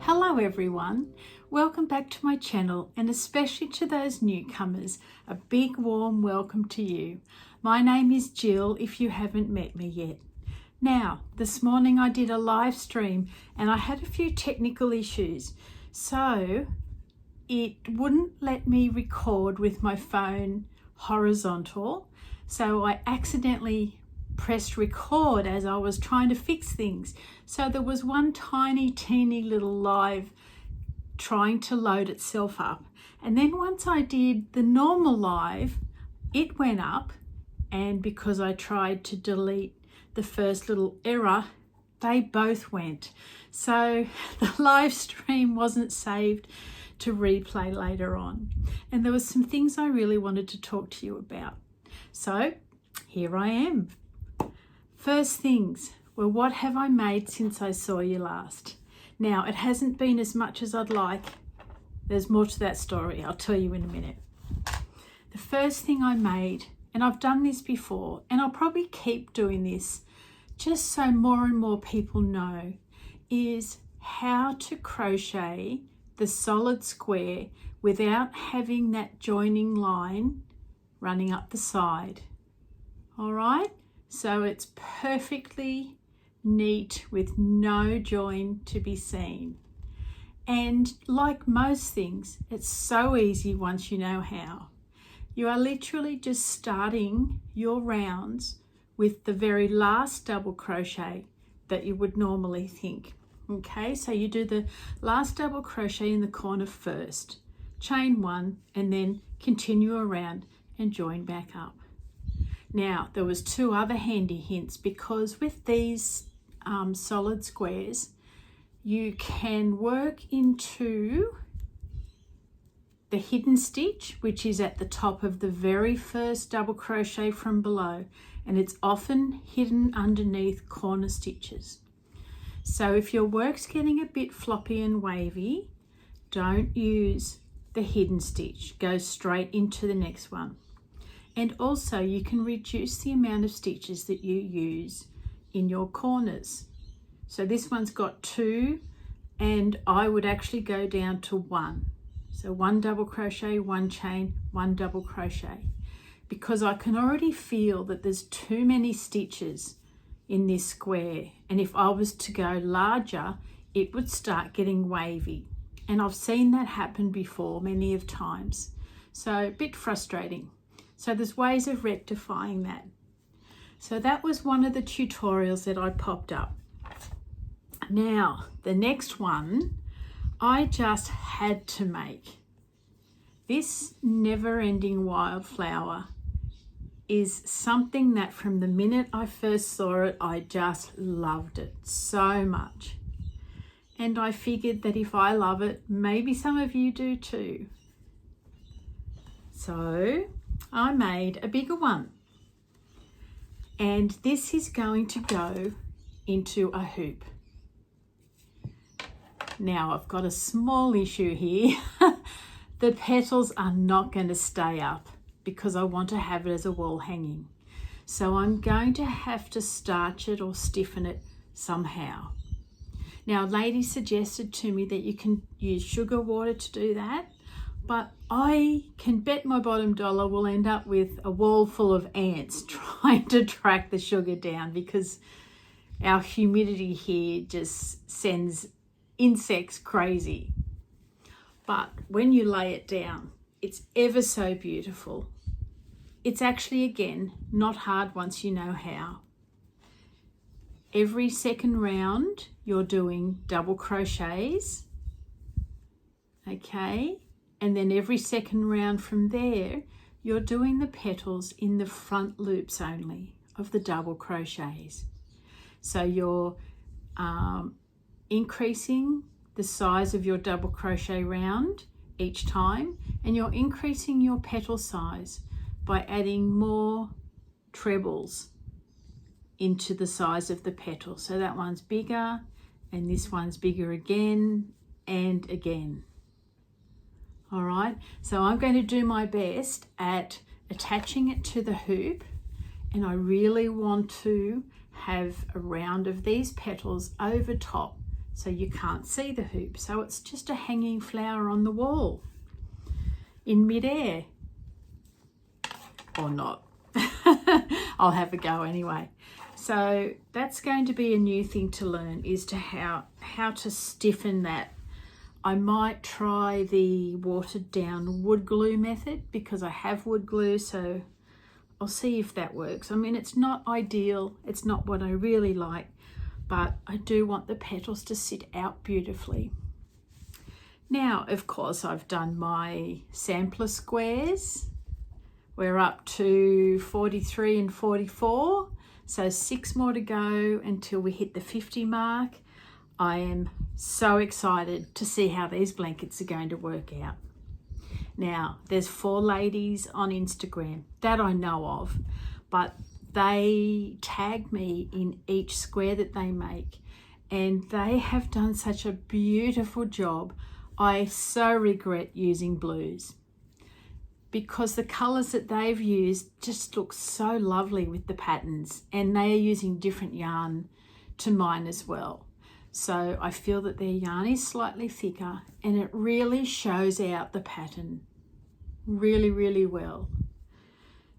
Hello everyone, welcome back to my channel, and especially to those newcomers, a big warm welcome to you. My name is Jill if you haven't met me yet. Now, this morning I did a live stream and I had a few technical issues, so it wouldn't let me record with my phone horizontal, so I accidentally pressed record as I was trying to fix things. So there was one tiny teeny little live trying to load itself up, and then once I did the normal live, it went up, and because I tried to delete the first little error, they both went. So the live stream wasn't saved to replay later on, and there was some things I really wanted to talk to you about. So here I am. First things, well, what have I made since I saw you last? Now, it hasn't been as much as I'd like. There's more to that story. I'll tell you in a minute. The first thing I made, and I've done this before, and I'll probably keep doing this just so more and more people know, is how to crochet the solid square without having that joining line running up the side. All right? So it's perfectly neat with no join to be seen. And like most things, it's so easy once you know how. You are literally just starting your rounds with the very last double crochet that you would normally think. Okay, so you do the last double crochet in the corner first, chain one, and then continue around and join back up. Now, there was two other handy hints, because with these solid squares, you can work into the hidden stitch, which is at the top of the very first double crochet from below, and it's often hidden underneath corner stitches. So if your work's getting a bit floppy and wavy, don't use the hidden stitch. Go straight into the next one. And also you can reduce the amount of stitches that you use in your corners. So this one's got 2, and I would actually go down to 1. So 1 double crochet, 1 chain, 1 double crochet, because I can already feel that there's too many stitches in this square, and if I was to go larger, it would start getting wavy, and I've seen that happen before many of times, so a bit frustrating. So there's ways of rectifying that. So that was one of the tutorials that I popped up. Now, the next one I just had to make. This never-ending wildflower is something that from the minute I first saw it, I just loved it so much. And I figured that if I love it, maybe some of you do too. So I made a bigger one, and this is going to go into a hoop. Now I've got a small issue here. The petals are not going to stay up because I want to have it as a wall hanging. So I'm going to have to starch it or stiffen it somehow. Now, a lady suggested to me that you can use sugar water to do that, but I can bet my bottom dollar we'll end up with a wall full of ants trying to track the sugar down, because our humidity here just sends insects crazy. But when you lay it down, it's ever so beautiful. It's actually, again, not hard once you know how. Every second round, you're doing double crochets, okay? And then every second round from there, you're doing the petals in the front loops only of the double crochets. So you're increasing the size of your double crochet round each time, and you're increasing your petal size by adding more trebles into the size of the petal. So that one's bigger, and this one's bigger again and again. All right, so I'm going to do my best at attaching it to the hoop, and I really want to have a round of these petals over top so you can't see the hoop. So it's just a hanging flower on the wall in midair. Or not. I'll have a go anyway. So that's going to be a new thing to learn, is to how to stiffen that. I might try the watered down wood glue method because I have wood glue, so I'll see if that works. I mean, it's not ideal, it's not what I really like, but I do want the petals to sit out beautifully. Now, of course, I've done my sampler squares. We're up to 43 and 44, so 6 more to go until we hit the 50 mark. I am so excited to see how these blankets are going to work out. Now, there's 4 ladies on Instagram that I know of, but they tag me in each square that they make, and they have done such a beautiful job. I so regret using blues because the colours that they've used just look so lovely with the patterns, and they are using different yarn to mine as well. So I feel that their yarn is slightly thicker and it really shows out the pattern really, really well.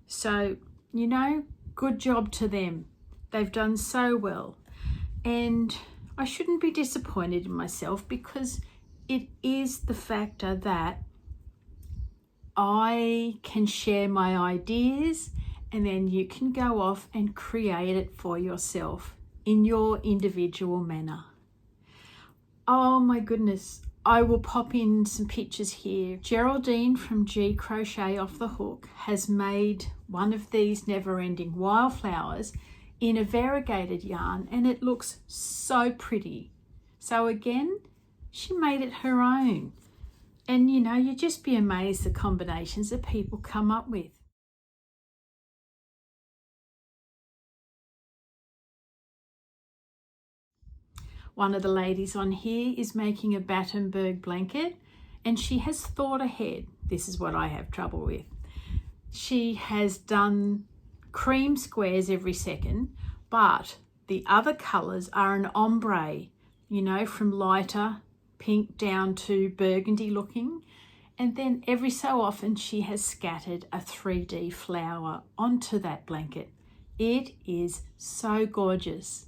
So, you know, good job to them. They've done so well. And I shouldn't be disappointed in myself because it is the factor that I can share my ideas and then you can go off and create it for yourself in your individual manner. Oh my goodness, I will pop in some pictures here. Geraldine from G Crochet Off the Hook has made one of these never-ending wildflowers in a variegated yarn, and it looks so pretty. So again, she made it her own. And you know, you'd just be amazed the combinations that people come up with. One of the ladies on here is making a Battenberg blanket, and she has thought ahead. This is what I have trouble with. She has done cream squares every second, but the other colours are an ombre, you know, from lighter pink down to burgundy looking. And then every so often she has scattered a 3D flower onto that blanket. It is so gorgeous.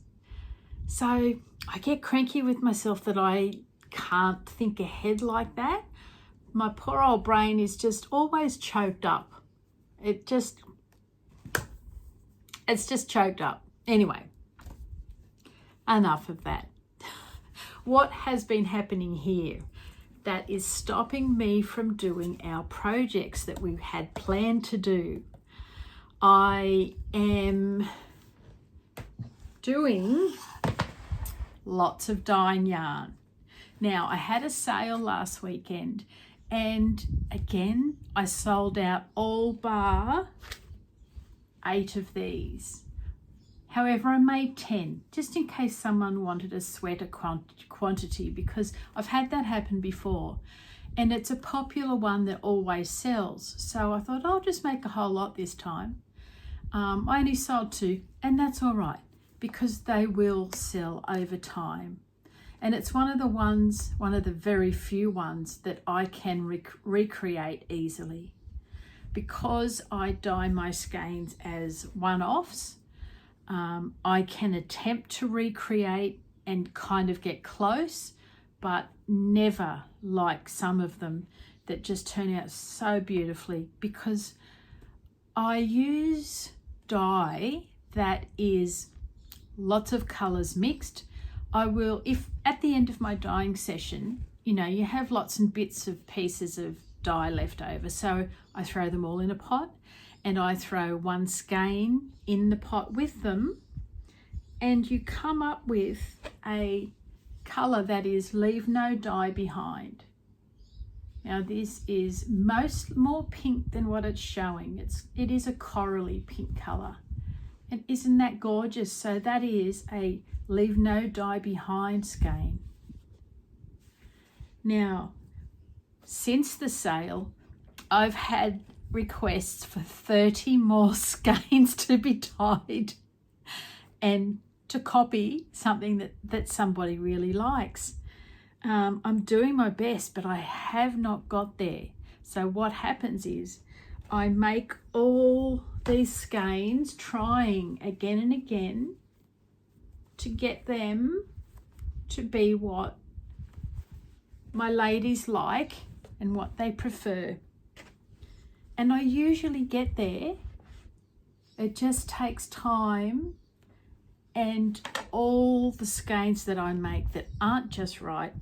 So I get cranky with myself that I can't think ahead like that. My poor old brain is just always choked up. It's just choked up. Anyway, enough of that. What has been happening here that is stopping me from doing our projects that we had planned to do? I am doing lots of dyeing yarn. Now, I had a sale last weekend, and again, I sold out all bar 8 of these. However, I made 10, just in case someone wanted a sweater quantity, because I've had that happen before. And it's a popular one that always sells. So I thought I'll just make a whole lot this time. I only sold 2, and that's all right, because they will sell over time. And it's one of the very few ones that I can recreate easily. Because I dye my skeins as one-offs, I can attempt to recreate and kind of get close, but never like some of them that just turn out so beautifully, because I use dye that is lots of colours mixed. I will, if at the end of my dyeing session, you know, you have lots and bits of pieces of dye left over, so I throw them all in a pot, and I throw one skein in the pot with them, and you come up with a colour that is leave no dye behind. Now this is more pink than what it's showing. It is a corally pink colour. And isn't that gorgeous? So that is a leave no dye behind skein. Now, since the sale, I've had requests for 30 more skeins to be dyed. And to copy something that somebody really likes. I'm doing my best, but I have not got there. So what happens is I make all these skeins, trying again and again to get them to be what my ladies like and what they prefer. And I usually get there. It just takes time, and all the skeins that I make that aren't just right,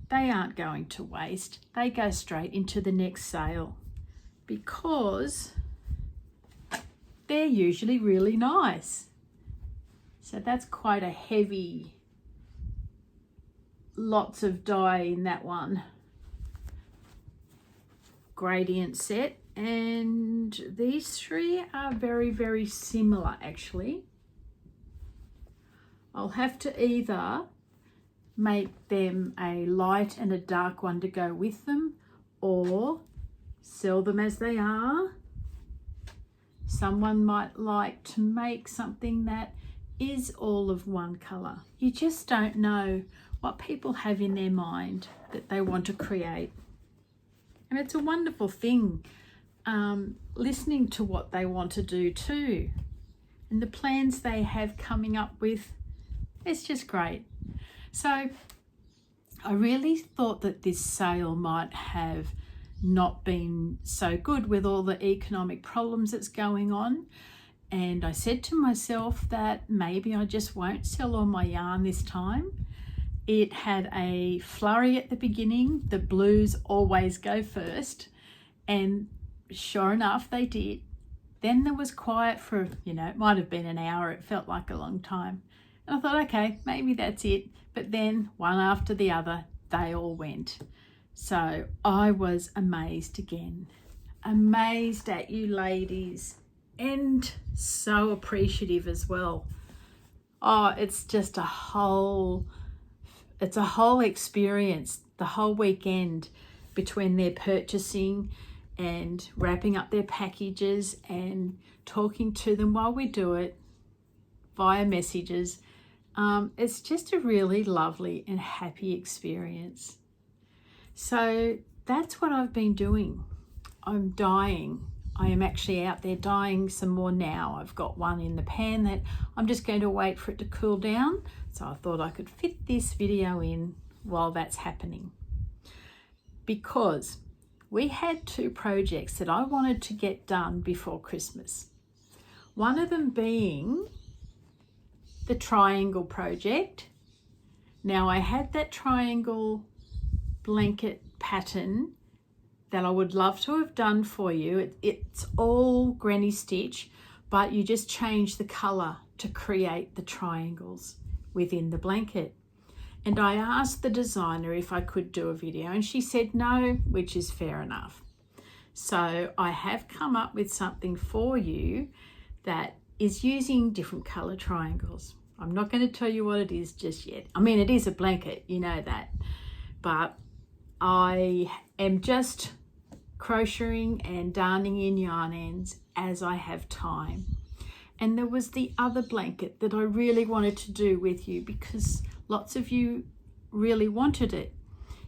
they aren't going to waste. They go straight into the next sale because they're usually really nice. So that's quite a heavy, lots of dye in that one. Gradient set, and these three are very, very similar actually. I'll have to either make them a light and a dark one to go with them, or sell them as they are. Someone might like to make something that is all of one colour. You just don't know what people have in their mind that they want to create. And it's a wonderful thing, listening to what they want to do too. And the plans they have coming up with, it's just great. So I really thought that this sale might have not been so good with all the economic problems that's going on. And I said to myself that maybe I just won't sell all my yarn this time. It had a flurry at the beginning. The blues always go first. And sure enough, they did. Then there was quiet for, it might have been an hour. It felt like a long time. And I thought, okay, maybe that's it. But then one after the other, they all went. So I was amazed again. Amazed at you ladies, and so appreciative as well. Oh, it's just a whole experience, the whole weekend between their purchasing and wrapping up their packages and talking to them while we do it via messages. It's just a really lovely and happy experience. So that's what I've been doing. I'm dyeing. I am actually out there dyeing some more now. I've got one in the pan that I'm just going to wait for it to cool down. So I thought I could fit this video in while that's happening. Because we had two projects that I wanted to get done before Christmas. One of them being the triangle project. Now I had that triangle blanket pattern that I would love to have done for you. It's all granny stitch, but you just change the color to create the triangles within the blanket. And I asked the designer if I could do a video, and she said no, which is fair enough. So I have come up with something for you that is using different color triangles. I'm not going to tell you what it is just yet. I mean, it is a blanket, you know that, but I am just crocheting and darning in yarn ends as I have time. And there was the other blanket that I really wanted to do with you because lots of you really wanted it.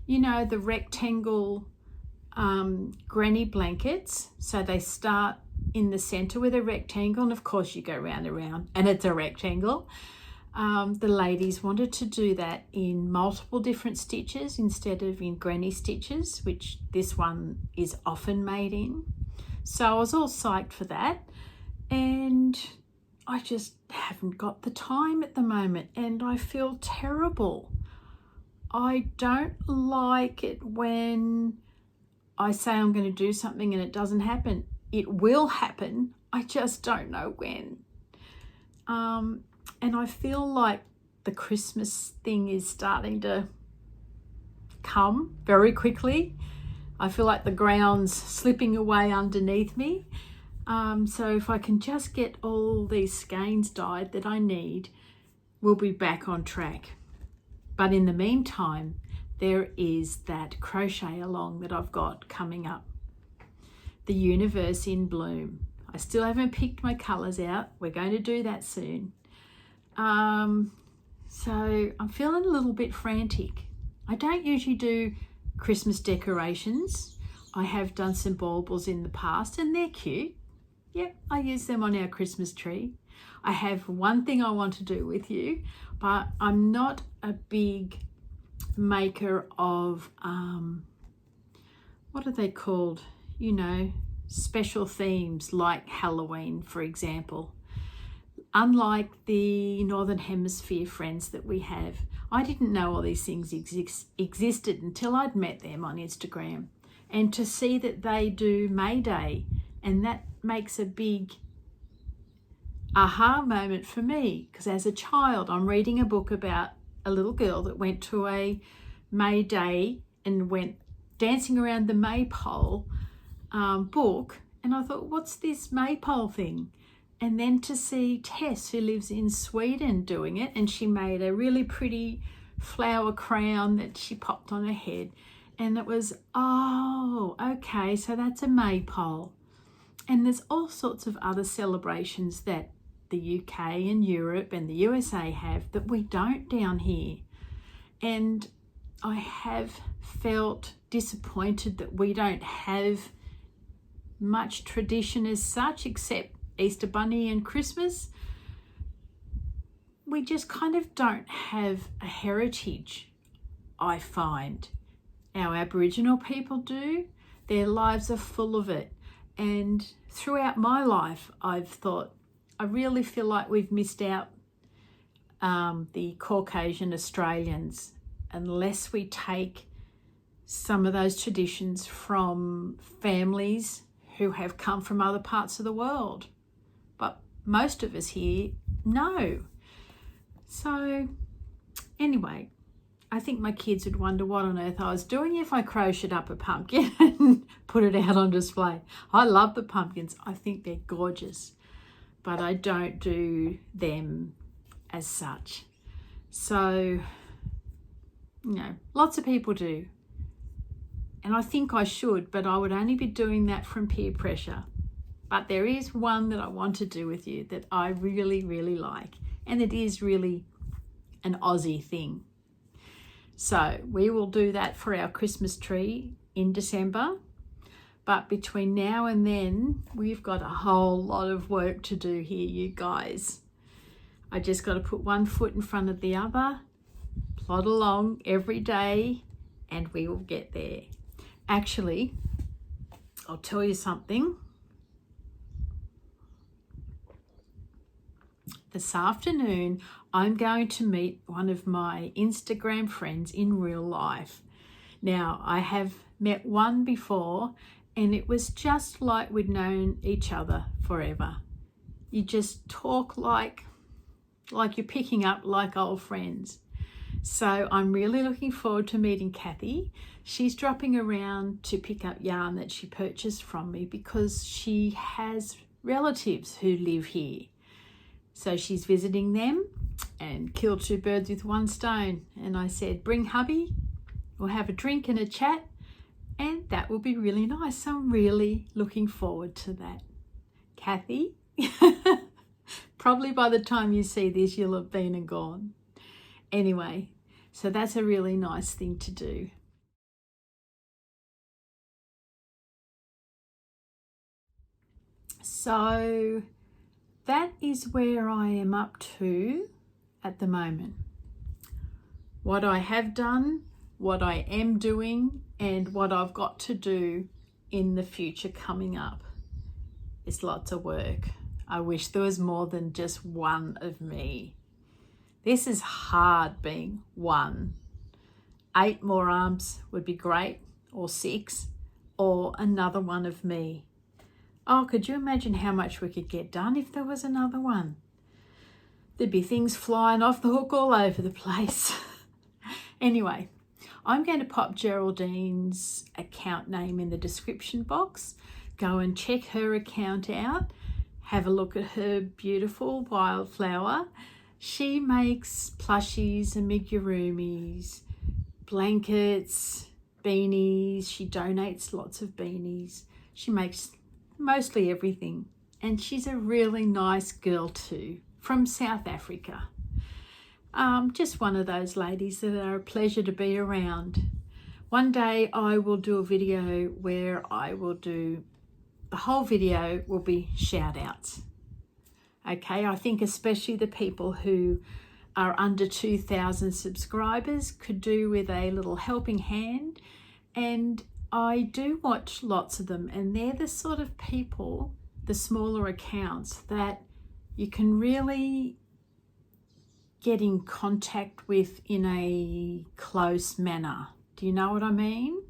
You know, the rectangle granny blankets. So they start in the center with a rectangle, and of course you go round and round and it's a rectangle. The ladies wanted to do that in multiple different stitches instead of in granny stitches, which this one is often made in. So I was all psyched for that, and I just haven't got the time at the moment, and I feel terrible. I don't like it when I say I'm going to do something and it doesn't happen. It will happen, I just don't know when. And I feel like the Christmas thing is starting to come very quickly. I feel like the ground's slipping away underneath me. So if I can just get all these skeins dyed that I need, we'll be back on track. But in the meantime, there is that crochet along that I've got coming up. The Universe in Bloom. I still haven't picked my colours out. We're going to do that soon. So I'm feeling a little bit frantic. I don't usually do Christmas decorations. I have done some baubles in the past and they're cute. Yep, I use them on our Christmas tree. I have one thing I want to do with you, but I'm not a big maker of, what are they called? You know, special themes like Halloween, for example. Unlike the Northern Hemisphere friends that we have, I didn't know all these things existed until I'd met them on Instagram. And to see that they do May Day, and that makes a big aha moment for me, because as a child I'm reading a book about a little girl that went to a May Day and went dancing around the maypole book, and I thought, what's this maypole thing? And then to see Tess, who lives in Sweden, doing it, and she made a really pretty flower crown that she popped on her head, and it was, oh, okay, so that's a maypole. And there's all sorts of other celebrations that the UK and Europe and the USA have that we don't down here. And I have felt disappointed that we don't have much tradition as such, except Easter Bunny and Christmas. We just kind of don't have a heritage, I find. Our Aboriginal people do. Their lives are full of it. And throughout my life, I've thought, I really feel like we've missed out the Caucasian Australians unless we take some of those traditions from families who have come from other parts of the world. But most of us here, no. So anyway, I think my kids would wonder what on earth I was doing if I crocheted up a pumpkin and put it out on display. I love the pumpkins. I think they're gorgeous, but I don't do them as such. So, you know, lots of people do. And I think I should, but I would only be doing that from peer pressure. But there is one that I want to do with you that I really, really like. And it is really an Aussie thing. So we will do that for our Christmas tree in December. But between now and then, we've got a whole lot of work to do here, you guys. I just got to put one foot in front of the other, plod along every day, and we will get there. Actually, I'll tell you something. This afternoon, I'm going to meet one of my Instagram friends in real life. Now, I have met one before, and it was just like we'd known each other forever. You just talk like you're picking up like old friends. So I'm really looking forward to meeting Kathy. She's dropping around to pick up yarn that she purchased from me because she has relatives who live here. So she's visiting them and kill two birds with one stone. And I said, bring hubby, we'll have a drink and a chat, and that will be really nice. So I'm really looking forward to that. Kathy, probably by the time you see this, you'll have been and gone. Anyway, so that's a really nice thing to do. So that is where I am up to at the moment. What I have done, what I am doing, and what I've got to do in the future coming up. It's lots of work. I wish there was more than just one of me. This is hard being one. 8 more arms would be great, or 6, or another one of me. Oh, could you imagine how much we could get done if there was another one? There'd be things flying off the hook all over the place. Anyway, I'm going to pop Geraldine's account name in the description box. Go and check her account out. Have a look at her beautiful wildflower. She makes plushies, amigurumis, blankets, beanies. She donates lots of beanies. She makes mostly everything. And she's a really nice girl too, from South Africa. Just one of those ladies that are a pleasure to be around. One day I will do a video where I will do, the whole video will be shout outs. Okay, I think especially the people who are under 2,000 subscribers could do with a little helping hand. And I do watch lots of them, and they're the sort of people, the smaller accounts, that you can really get in contact with in a close manner. Do you know what I mean?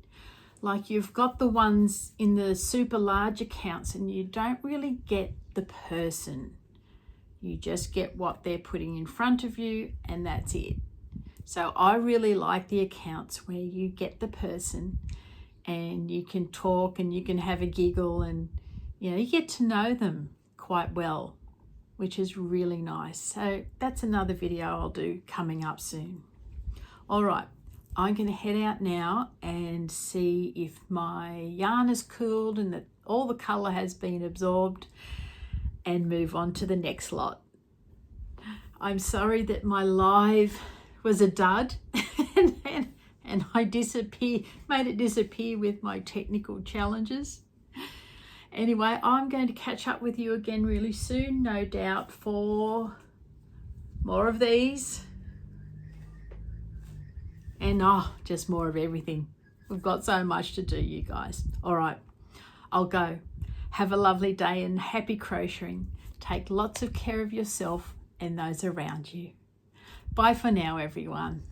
Like, you've got the ones in the super large accounts and you don't really get the person. You just get what they're putting in front of you, and that's it. So I really like the accounts where you get the person and you can talk and you can have a giggle, and you know, you get to know them quite well, which is really nice. So that's another video I'll do coming up soon. All right, I'm going to head out now and see if my yarn is cooled and that all the colour has been absorbed, and move on to the next lot. I'm sorry that my live was a dud and I made it disappear with my technical challenges. Anyway, I'm going to catch up with you again really soon, no doubt, for more of these and just more of everything. We've got so much to do, you guys. All right, I'll go. Have a lovely day and happy crocheting. Take lots of care of yourself and those around you. Bye for now, everyone.